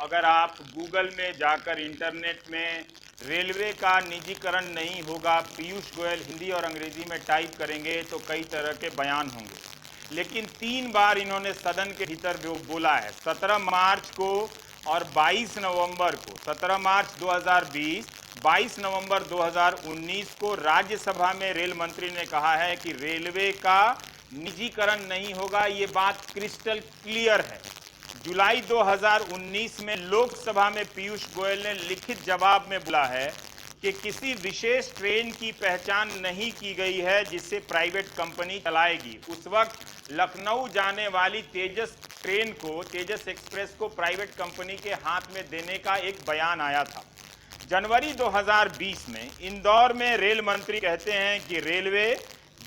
अगर आप गूगल में जाकर इंटरनेट में रेलवे का निजीकरण नहीं होगा पीयूष गोयल हिंदी और अंग्रेजी में टाइप करेंगे तो कई तरह के बयान होंगे, लेकिन 3 बार इन्होंने सदन के भीतर बोला है। 17 मार्च को और 22 नवंबर को, 17 मार्च 2020, 22 नवंबर 2019 को राज्यसभा में रेल मंत्री ने कहा है कि रेलवे का निजीकरण नहीं होगा। ये बात क्रिस्टल क्लियर है। जुलाई 2019 में लोकसभा में पीयूष गोयल ने लिखित जवाब में बोला है कि किसी विशेष ट्रेन की पहचान नहीं की गई है जिसे प्राइवेट कंपनी चलाएगी। उस वक्त लखनऊ जाने वाली तेजस ट्रेन को, तेजस एक्सप्रेस को प्राइवेट कंपनी के हाथ में देने का एक बयान आया था। जनवरी 2020 में इंदौर में रेल मंत्री कहते हैं कि रेलवे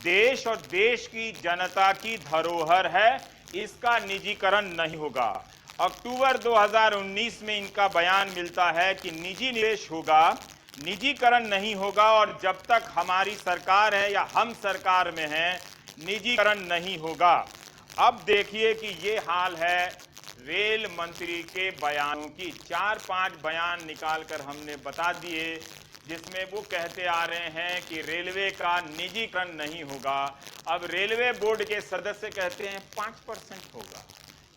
देश और देश की जनता की धरोहर है, इसका निजीकरण नहीं होगा। अक्टूबर 2019 में इनका बयान मिलता है कि निजी निवेश होगा, निजीकरण नहीं होगा, और जब तक हमारी सरकार है या हम सरकार में हैं, निजीकरण नहीं होगा। अब देखिए कि ये हाल है रेल मंत्री के बयानों की। 4-5 बयान निकालकर हमने बता दिए जिसमें वो कहते आ रहे हैं कि रेलवे का निजीकरण नहीं होगा। अब रेलवे बोर्ड के सदस्य कहते हैं 5% होगा।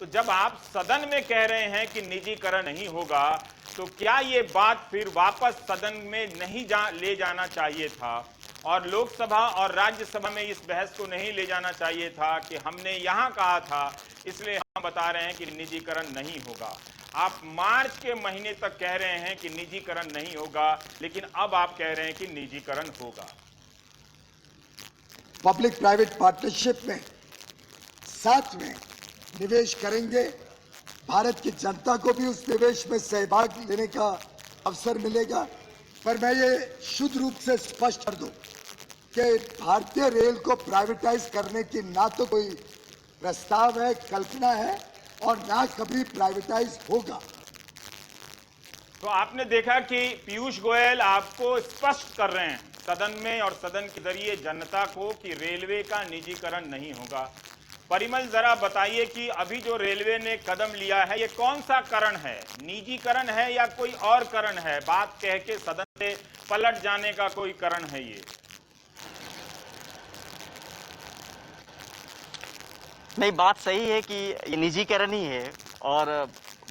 तो जब आप सदन में कह रहे हैं कि निजीकरण नहीं होगा, तो क्या ये बात फिर वापस सदन में नहीं ले जाना चाहिए था और लोकसभा और राज्यसभा में इस बहस को नहीं ले जाना चाहिए था कि हमने यहां कहा था, इसलिए हम बता रहे हैं कि निजीकरण नहीं होगा। आप मार्च के महीने तक कह रहे हैं कि निजीकरण नहीं होगा, लेकिन अब आप कह रहे हैं कि निजीकरण होगा। पब्लिक प्राइवेट पार्टनरशिप में साथ में निवेश करेंगे। भारत की जनता को भी उस निवेश में सहभाग लेने का अवसर मिलेगा। पर मैं ये शुद्ध रूप से स्पष्ट कर दूं कि भारतीय रेल को प्राइवेटाइज करने की ना तो कोई प्रस्ताव है, कल्पना है, और ना कभी प्राइवेटाइज होगा। तो आपने देखा कि पीयूष गोयल आपको स्पष्ट कर रहे हैं सदन में और सदन के जरिए जनता को कि रेलवे का निजीकरण नहीं होगा। परिमल, जरा बताइए कि अभी जो रेलवे ने कदम लिया है ये कौन सा कारण है? निजीकरण है या कोई और कारण है? बात कह के सदन से पलट जाने का कोई कारण है ये? नहीं, बात सही है कि ये निजीकरण ही है और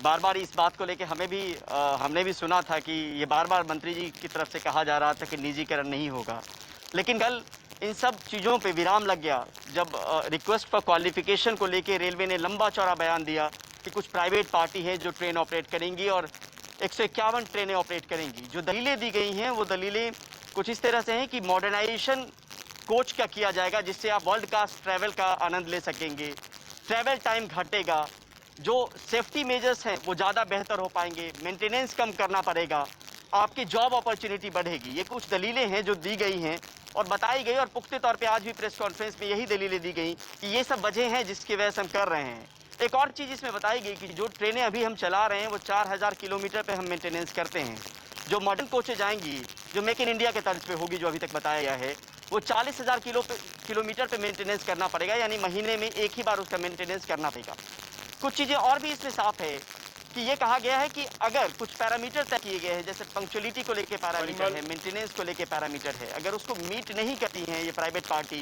बार बार इस बात को लेके हमने भी सुना था कि ये बार बार मंत्री जी की तरफ से कहा जा रहा था कि निजीकरण नहीं होगा। लेकिन कल इन सब चीज़ों पे विराम लग गया जब रिक्वेस्ट फॉर क्वालिफिकेशन को लेके रेलवे ने लंबा चौड़ा बयान दिया कि कुछ प्राइवेट पार्टी है जो ट्रेन ऑपरेट करेंगी और 151 ट्रेनें ऑपरेट करेंगी। जो दलीलें दी गई हैं वो दलीलें कुछ इस तरह से हैं कि मॉडर्नाइजेशन कोच का किया जाएगा जिससे आप वर्ल्ड क्लास ट्रैवल का आनंद ले सकेंगे, ट्रैवल टाइम घटेगा, जो सेफ्टी मेजर्स हैं वो ज़्यादा बेहतर हो पाएंगे, मेंटेनेंस कम करना पड़ेगा, आपकी जॉब अपॉर्चुनिटी बढ़ेगी। ये कुछ दलीलें हैं जो दी गई हैं और बताई गई और पुख्ते तौर पे आज भी प्रेस कॉन्फ्रेंस में यही दलीलें दी गई कि ये सब वजह हैं जिसकी वजह से हम कर रहे हैं। एक और चीज़ इसमें बताई गई कि जो ट्रेनें अभी हम चला रहे हैं वो 4000 किलोमीटर पे हम मेंटेनेंस करते हैं। जो मॉडर्न कोचेज आएंगी जो मेक इन इंडिया के तर्ज पे होगी, जो अभी तक बताया गया है, वो 40,000 किलोमीटर पे मेंटेनेंस करना पड़ेगा, यानी महीने में एक ही बार उसका मेंटेनेंस करना पड़ेगा। कुछ चीज़ें और भी इसमें साफ है कि ये कहा गया है कि अगर कुछ पैरामीटर तय किए गए हैं, जैसे पंक्चुअलिटी को लेके पैरामीटर है, मेंटेनेंस को लेके पैरामीटर है, अगर उसको मीट नहीं करती हैं ये प्राइवेट पार्टी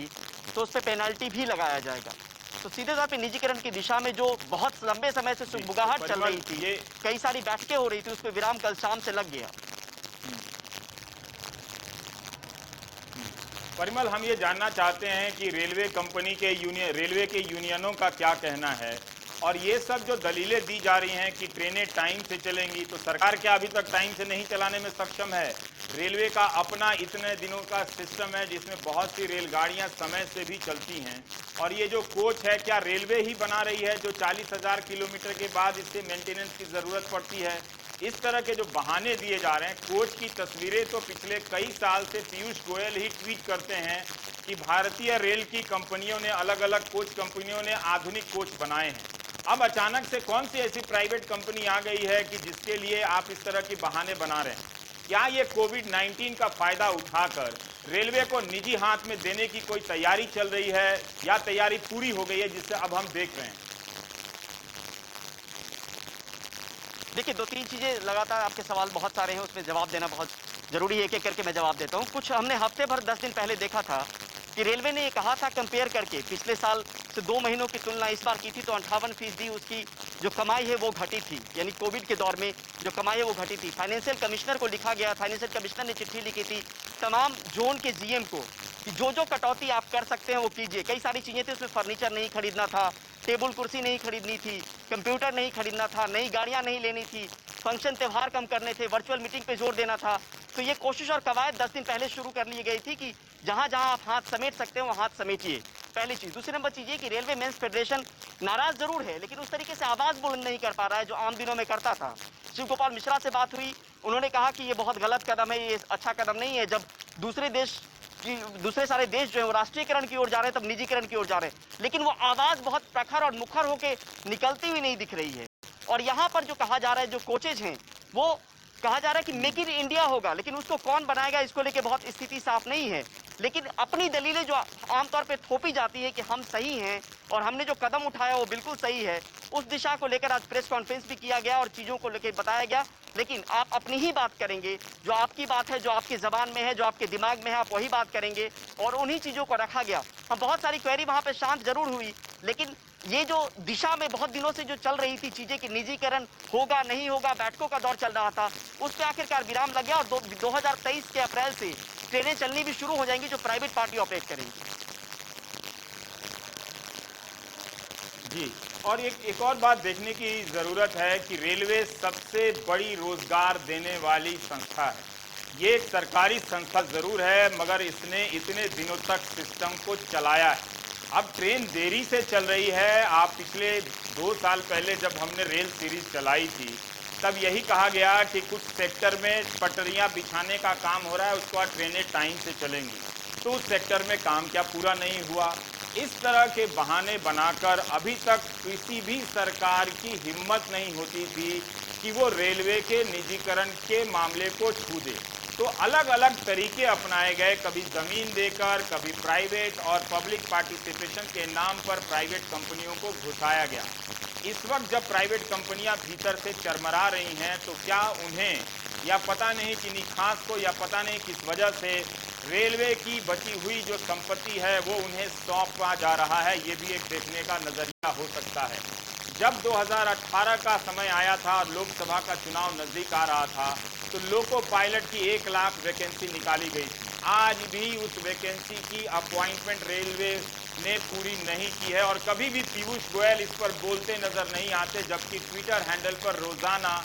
तो उस पर पेनल्टी भी लगाया जाएगा। तो सीधे तौर पे निजीकरण की दिशा में जो बहुत लंबे समय से सुगबुगाहट चल रही थी, कई सारी बैठकें हो रही थी, उस पर विराम कल शाम से लग गया। परिमल, हम ये जानना चाहते हैं कि रेलवे के यूनियनों का क्या कहना है, और ये सब जो दलीलें दी जा रही हैं कि ट्रेनें टाइम से चलेंगी, तो सरकार क्या अभी तक टाइम से नहीं चलाने में सक्षम है? रेलवे का अपना इतने दिनों का सिस्टम है जिसमें बहुत सी रेलगाड़ियां समय से भी चलती हैं, और ये जो कोच है क्या रेलवे ही बना रही है जो 40,000 किलोमीटर के बाद इससे मेंटेनेंस की ज़रूरत पड़ती है? इस तरह के जो बहाने दिए जा रहे हैं। कोच की तस्वीरें तो पिछले कई साल से पीयूष गोयल ही ट्वीट करते हैं कि भारतीय रेल की कंपनियों ने, अलग अलग कोच कंपनियों ने आधुनिक कोच बनाए हैं। अब अचानक से कौन सी ऐसी प्राइवेट कंपनी आ गई है कि जिसके लिए आप इस तरह के बहाने बना रहे हैं? क्या ये कोविड-19 का फायदा उठाकर रेलवे को निजी हाथ में देने की कोई तैयारी चल रही है, या तैयारी पूरी हो गई है जिससे अब हम देख रहे हैं? देखिए, 2-3 चीज़ें लगातार, आपके सवाल बहुत सारे हैं, उसमें जवाब देना बहुत ज़रूरी है। एक-एक करके मैं जवाब देता हूँ। कुछ हमने हफ्ते भर 10 दिन पहले देखा था कि रेलवे ने ये कहा था, कंपेयर करके पिछले साल से 2 महीनों की तुलना इस बार की थी, तो 58% उसकी जो कमाई है वो घटी थी। यानी कोविड के दौर में जो कमाई है वो घटी थी। फाइनेंशियल कमिश्नर को लिखा गया, फाइनेंशियल कमिश्नर ने चिट्ठी लिखी थी तमाम जोन के जीएम को कि जो कटौती आप कर सकते हैं वो कीजिए। कई सारी चीज़ें थी, उसमें फर्नीचर नहीं खरीदना था, टेबल कुर्सी नहीं खरीदनी थी, कंप्यूटर नहीं खरीदना था, नई गाड़ियां नहीं लेनी थी, फंक्शन त्यौहार कम करने थे, वर्चुअल मीटिंग पे जोर देना था। तो ये कोशिश और कवायद 10 दिन पहले शुरू कर ली गई थी कि जहां जहां आप हाथ समेट सकते हैं वो हाथ समेटिए। पहली चीज। दूसरी नंबर चीज ये कि रेलवे मेंस फेडरेशन नाराज जरूर है, लेकिन उस तरीके से आवाज बुलंद नहीं कर पा रहा है जो आम दिनों में करता था। शिव गोपाल मिश्रा से बात हुई, उन्होंने कहा कि ये बहुत गलत कदम है, ये अच्छा कदम नहीं है। जब दूसरे सारे देश जो है वो राष्ट्रीयकरण की ओर जा रहे हैं, तब निजीकरण की ओर जा रहे हैं, लेकिन वो आवाज बहुत प्रखर और मुखर होकर निकलती हुई नहीं दिख रही है। और यहाँ पर जो कहा जा रहा है, जो कोचेज हैं, वो कहा जा रहा है कि मेक इन इंडिया होगा, लेकिन उसको कौन बनाएगा इसको लेके बहुत स्थिति साफ नहीं है। लेकिन अपनी दलीलें जो आमतौर पे थोपी जाती है कि हम सही हैं और हमने जो कदम उठाया वो बिल्कुल सही है, उस दिशा को लेकर आज प्रेस कॉन्फ्रेंस भी किया गया और चीज़ों को लेकर बताया गया। लेकिन आप अपनी ही बात करेंगे, जो आपकी बात है, जो आपकी ज़बान में है, जो आपके दिमाग में है, आप वही बात करेंगे और उन्हीं चीज़ों को रखा गया। हम बहुत सारी क्वेरी वहाँ पे शांत जरूर हुई, लेकिन ये जो दिशा में बहुत दिनों से जो चल रही थी चीजें कि निजीकरण होगा नहीं होगा, बैठकों का दौर चल रहा था, उस पर आखिरकार विराम लग गया और 2023 के अप्रैल से ट्रेनें चलनी भी शुरू हो जाएंगी जो प्राइवेट पार्टी ऑपरेट करेंगी। जी, और एक और बात देखने की ज़रूरत है कि रेलवे सबसे बड़ी रोजगार देने वाली संस्था है। ये एक सरकारी संस्था ज़रूर है, मगर इसने इतने दिनों तक सिस्टम को चलाया है। अब ट्रेन देरी से चल रही है। आप पिछले 2 साल पहले जब हमने रेल सीरीज चलाई थी, तब यही कहा गया कि कुछ सेक्टर में पटरियां बिछाने का काम हो रहा है, उसके बाद ट्रेनें टाइम से चलेंगी। तो उस सेक्टर में काम क्या पूरा नहीं हुआ? इस तरह के बहाने बनाकर अभी तक किसी भी सरकार की हिम्मत नहीं होती थी कि वो रेलवे के निजीकरण के मामले को छू दे। तो अलग अलग तरीके अपनाए गए, कभी ज़मीन देकर, कभी प्राइवेट और पब्लिक पार्टिसिपेशन के नाम पर प्राइवेट कंपनियों को घुसाया गया। इस वक्त जब प्राइवेट कंपनियां भीतर से चरमरा रही हैं, तो क्या उन्हें या पता नहीं किन्हीं खास को या पता नहीं किस वजह से रेलवे की बची हुई जो संपत्ति है वो उन्हें सौंपा जा रहा है, ये भी एक देखने का नजरिया हो सकता है। जब 2018 का समय आया था और लोकसभा का चुनाव नजदीक आ रहा था, तो लोको पायलट की 1 लाख वैकेंसी निकाली गई थी। आज भी उस वैकेंसी की अपॉइंटमेंट रेलवे ने पूरी नहीं की है और कभी भी पीयूष गोयल इस पर बोलते नजर नहीं आते, जबकि ट्विटर हैंडल पर रोजाना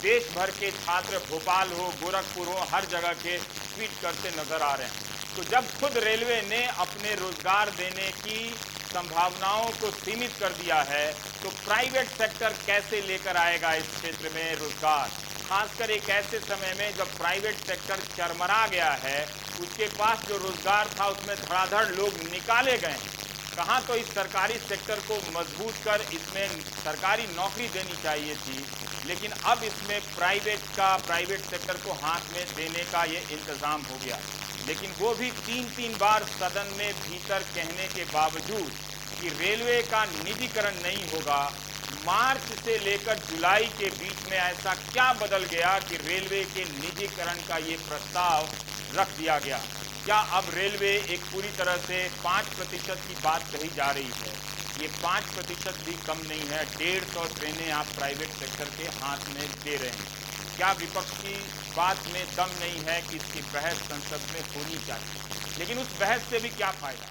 देश भर के छात्र, भोपाल हो, गोरखपुर हो, हर जगह के ट्वीट करते नजर आ रहे हैं। तो जब खुद रेलवे ने अपने रोजगार देने की संभावनाओं को सीमित कर दिया है, तो प्राइवेट सेक्टर कैसे लेकर आएगा इस क्षेत्र में रोजगार? खासकर एक ऐसे समय में जब प्राइवेट सेक्टर चरमरा गया है, उसके पास जो रोजगार था उसमें धड़ाधड़ लोग निकाले गए। कहाँ तो इस सरकारी सेक्टर को मजबूत कर इसमें सरकारी नौकरी देनी चाहिए थी, लेकिन अब इसमें प्राइवेट सेक्टर को हाथ में देने का ये इंतजाम हो गया। लेकिन वो भी 3-3 बार सदन में भीतर कहने के बावजूद कि रेलवे का निजीकरण नहीं होगा। मार्च से लेकर जुलाई के बीच में ऐसा क्या बदल गया कि रेलवे के निजीकरण का ये प्रस्ताव रख दिया गया? क्या अब रेलवे एक पूरी तरह से 5% की बात कही जा रही है? ये 5% भी कम नहीं है। 150 ट्रेनें आप प्राइवेट सेक्टर के हाथ में दे रहे हैं। क्या विपक्ष की बात में दम नहीं है कि इसकी बहस संसद में होनी चाहिए? लेकिन उस बहस से भी क्या फायदा?